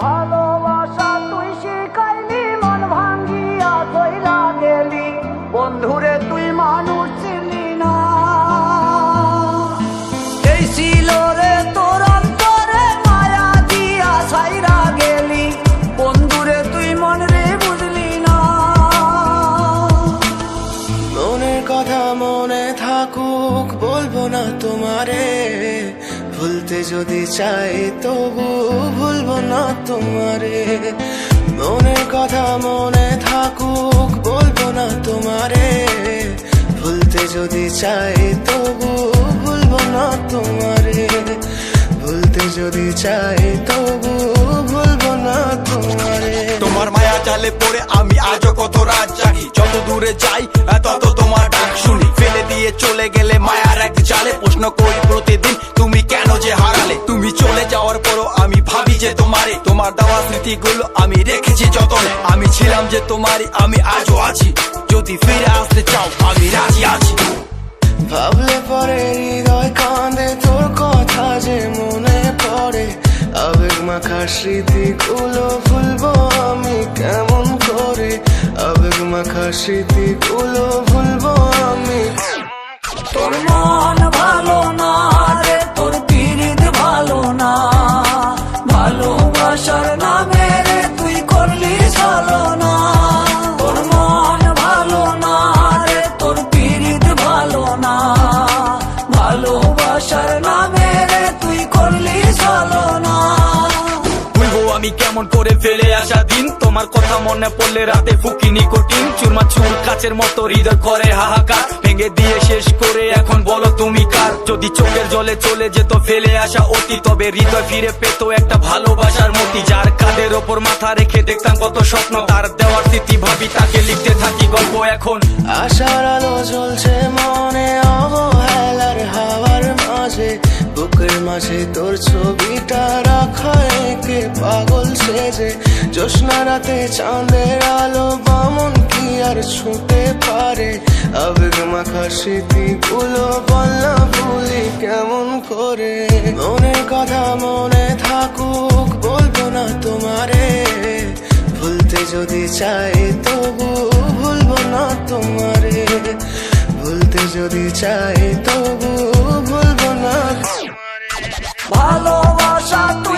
ভালোবাসা তুই শিখাইলি, মন ভাঙ্গিয়া চইলা গেলি, বন্ধুরে তুই মানুষ চিনলি না। এই ছিল রে তোর অন্তরে মায়া দিয়া ছাইরা গেলি, বন্ধুরে তুই মন রে বুঝলি না। মনের কথা মনে থাকুক বলবো না তোমারে, ভুলতে যদি চাই তবু ভুলবো না তোমারে। মনের কথা মনে থাকুক বলবো না তোমারে, ভুলতে যদি চাই তবু ভুলবো না তোমারে। ভুলতে যদি চাই তবু ভুলবো না তোমারে। তোমার মায়া জালে পড়ে আমি আজও কত রাত জাগি, যত দূরে যাই তত তোমার ডাক শুনি। ফেলে দিয়ে চলে গেলে মায়ার এক জালে, প্রশ্ন করি প্রতিদিন তুমি কেন যে হারালে। তুমি চলে যাওয়ার পরও আমি ভাবি যে তোমারে, তোমার দেওয়া স্মৃতিগুলো আমি রেখেছি যতনে। আমি ছিলাম যে তোমারই, আমি আজও আছি, যদি ফিরে আসতে চাও আমি রাজি আছি। ভাবলে পরে হৃদয় কাঁদে, তোর কথা যে মনে পড়ে। আবেগ মাখা স্মৃতিগুলো ভুলবো আমি কেমন করে, আবেগ মাখা স্মৃতিগুলো ভুলবো আমি। তোর মন ভালো না রে, তোর পিরিত ভালো না, ভালোবাসার নামে রে তুই করলি ছলনা। তোর মন ভালো না রে, তোর পিরিত ভালো না, ভালোবাসার নামে রে তুই করলি ছলনা। ভুলবো আমি কেমন করে ফেলে আসা দিন, তোমার কথা মনে পড়লে রাতে ফুকি নিকোটিন। চুরমা চুর কাচের মতো হৃদয় করে হাহাকার, ভেঙে দিয়ে শেষ করে এখন বলো তুমি কার। যদি চোখের জলে চলে যেত ফেলে আসা অতি, তবে হৃদয় ফিরে পেত একটা ভালোবাসার মতি। যার কাঁধের ওপর মাথা রেখে দেখতাম কত স্বপ্ন, তার দেওয়ার স্মৃতি ভাবি তাকে লিখতে থাকি গল্প এখন। আশার আলো জ্বলছে মনে অবহেলার হাওয়ার মাঝে, বুকের মাঝে তোর ছবিটা রাখা একে পাগল সেজে। জ্যোৎস্না রাতে চাঁদের আলো বামন কি আর ছুঁতে পারে, আবেগ মাখা স্মৃতিগুলো বল না ভুলি কেমন করে। মনের কথা মনে থাকুক বলবো না তোমারে, ভুলতে যদি চাই তবু ভুলবো না তোমারে। ভুলতে যদি চাই তবু ভুলবো না তোমারে। ভালোবাসা তুই